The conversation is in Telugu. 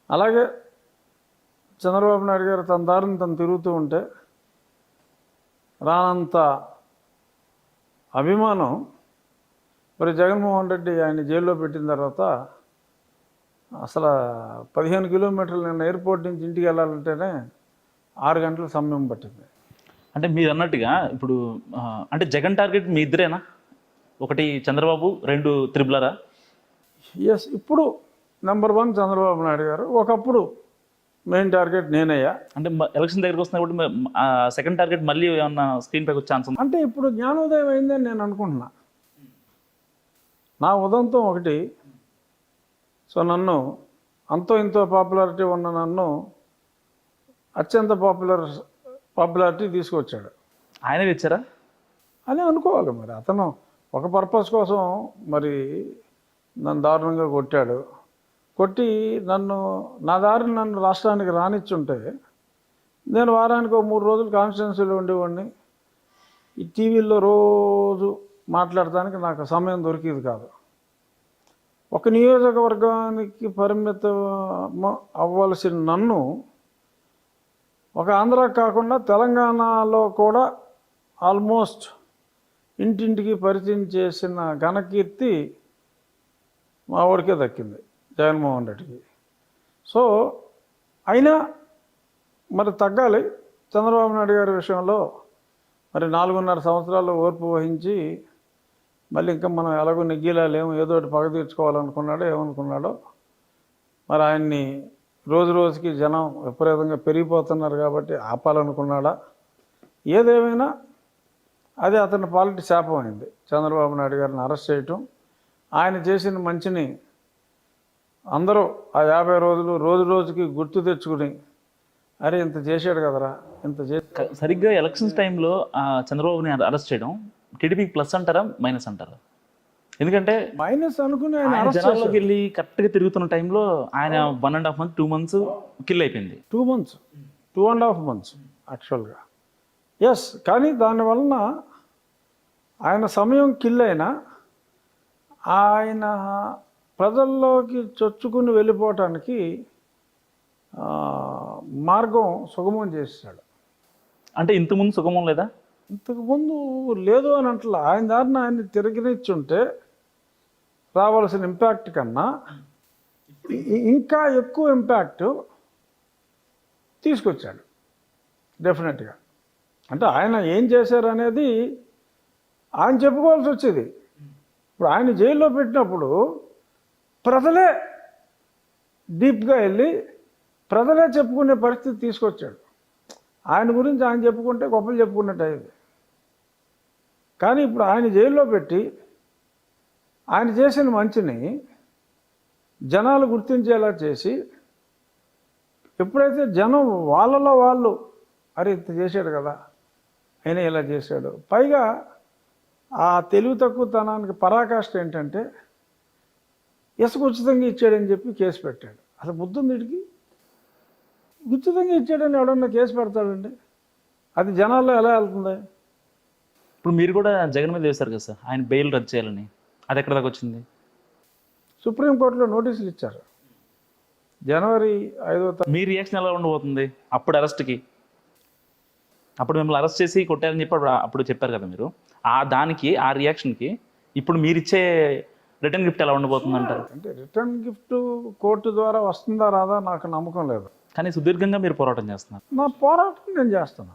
అలాగే చంద్రబాబు నాయుడు గారు తన దారిని తను తిరుగుతూ ఉంటే రానంత అభిమానం మరి జగన్మోహన్ రెడ్డి ఆయన జైల్లో పెట్టిన తర్వాత అసలు 15 కిలోమీటర్లు నేను ఎయిర్పోర్ట్ నుంచి ఇంటికి వెళ్ళాలంటేనే 6 గంటల సమయం పట్టింది. అంటే మీరు అన్నట్టుగా ఇప్పుడు అంటే జగన్ టార్గెట్ మీ ఇద్దరేనా? ఒకటి చంద్రబాబు, 2 త్రిబులరా? ఎస్, ఇప్పుడు నెంబర్ 1 చంద్రబాబు నాయుడు గారు, ఒకప్పుడు మెయిన్ టార్గెట్ నేనయ్యా. అంటే ఎలక్షన్ దగ్గరికి వస్తున్నా కూడా సెకండ్ టార్గెట్ మళ్ళీ ఏమన్నా స్క్రీన్ పైకి వచ్చే ఛాన్స్ ఉంది? అంటే ఇప్పుడు జ్ఞానోదయం అయిందని నేను అనుకుంటున్నా. నా ఉదంతం ఒకటి. సో నన్ను అంతో ఇంతో పాపులారిటీ ఉన్న నన్ను అత్యంత పాపులారిటీ తీసుకొచ్చాడు. ఆయన తెచ్చారా అని అనుకోవాలి. మరి అతను ఒక పర్పస్ కోసం మరి నన్ను దారుణంగా కొట్టాడు. కొట్టి నా దారిని నన్ను రాష్ట్రానికి రానిచ్చుంటే నేను వారానికి 3 రోజులు కాన్స్టిట్యున్సీలో ఉండేవాడిని. ఈ టీవీల్లో రోజు మాట్లాడటానికి నాకు సమయం దొరికేది కాదు. ఒక నియోజకవర్గానికి పరిమితం అవ్వాల్సిన నన్ను ఒక ఆంధ్ర కాకుండా తెలంగాణలో కూడా ఆల్మోస్ట్ ఇంటింటికి పరిచయం చేసిన ఘనకీర్తి మా వాడికే దక్కింది, జగన్మోహన్ రెడ్డికి. సో అయినా మరి తగ్గాలి. చంద్రబాబు నాయుడు గారి విషయంలో మరి 4.5 సంవత్సరాలు ఓర్పు వహించి మళ్ళీ ఇంకా మనం ఎలాగో నెగ్గేలాలేమో ఏదో ఒకటి పగ తీర్చుకోవాలనుకున్నాడో ఏమనుకున్నాడో. మరి ఆయన్ని రోజు రోజుకి జనం విపరీతంగా పెరిగిపోతున్నారు కాబట్టి ఆపాలనుకున్నాడా? ఏదేమైనా అది అతని పాలిటి శాపం అయింది. చంద్రబాబు నాయుడు గారిని అరెస్ట్ చేయటం, ఆయన చేసిన మంచిని అందరూ ఆ 50 రోజులు రోజు రోజుకి గుర్తు తెచ్చుకుని అరే ఇంత చేశాడు కదరా, ఇంత చేసి. సరిగ్గా ఎలక్షన్స్ టైంలో చంద్రబాబుని అరెస్ట్ చేయడం టీడీపీకి ప్లస్ అంటారా మైనస్ అంటారా? ఎందుకంటే మైనస్ అనుకుని ఆయన జనాల్లోకి వెళ్ళి కరెక్ట్గా తిరుగుతున్న టైంలో ఆయన 1.5 months 2 months కిల్ అయిపోయింది. 2 months 2.5 months యాక్చువల్గా. ఎస్, కానీ దానివలన ఆయన సమయం కిల్ అయినా ఆయన ప్రజల్లోకి చొచ్చుకుని వెళ్ళిపోవటానికి మార్గం సుగమం చేశాడు. అంటే ఇంతకుముందు సుగమం లేదా? ఇంతకుముందు లేదు అని అంటలా. ఆయన దారిని ఆయన్ని తిరగనిచ్చుంటే రావాల్సిన ఇంపాక్ట్ కన్నా ఇంకా ఎక్కువ ఇంపాక్ట్ తీసుకొచ్చాడు డెఫినెట్గా. అంటే ఆయన ఏం చేశారు అనేది ఆయన చెప్పుకోవాల్సి వచ్చేది. ఇప్పుడు ఆయన జైల్లో పెట్టినప్పుడు ప్రజలే డీప్గా వెళ్ళి ప్రజలే చెప్పుకునే పరిస్థితి తీసుకొచ్చాడు. ఆయన గురించి ఆయన చెప్పుకుంటే గొప్పలు చెప్పుకున్నట్టు అయ్యేది. కానీ ఇప్పుడు ఆయన జైల్లో పెట్టి ఆయన చేసిన మంచిని జనాలు గుర్తించేలా చేసి ఎప్పుడైతే జనం వాళ్ళలో వాళ్ళు అరే ఇంత చేశాడు కదా, ఆయన ఇలా చేశాడు. పైగా ఆ తెలివి తక్కువతనానికి పరాకాష్ట ఏంటంటే ఇసుక ఉచితంగా ఇచ్చాడని చెప్పి కేసు పెట్టాడు. అసలు బుద్ధుంది వీడికి? ఉచితంగా ఇచ్చాడని ఎవడన్నా కేసు పెడతాడండి? అది జనాల్లో ఎలా వెళ్తుంది? ఇప్పుడు మీరు కూడా జగన్ మీద వేశారు కదా సార్, ఆయన బెయిల్ రద్దు చేయాలని. అది ఎక్కడ దాకా వచ్చింది? సుప్రీంకోర్టులో నోటీసులు ఇచ్చారు జనవరి 5వ తారీఖు. మీ రియాక్షన్ ఎలా ఉండబోతుంది అప్పుడు అరెస్ట్కి? అప్పుడు మిమ్మల్ని అరెస్ట్ చేసి కొట్టారని చెప్పి అప్పుడు చెప్పారు కదా మీరు. ఆ రియాక్షన్కి ఇప్పుడు మీరు ఇచ్చే రిటర్న్ గిఫ్ట్ ఎలా ఉండబోతుంది అంటారు? అంటే రిటర్న్ గిఫ్ట్ కోర్టు ద్వారా వస్తుందా రాదా నాకు నమ్మకం లేదు. కానీ సుదీర్ఘంగా మీరు పోరాటం చేస్తున్నారు. నా పోరాటం నేను చేస్తున్నా.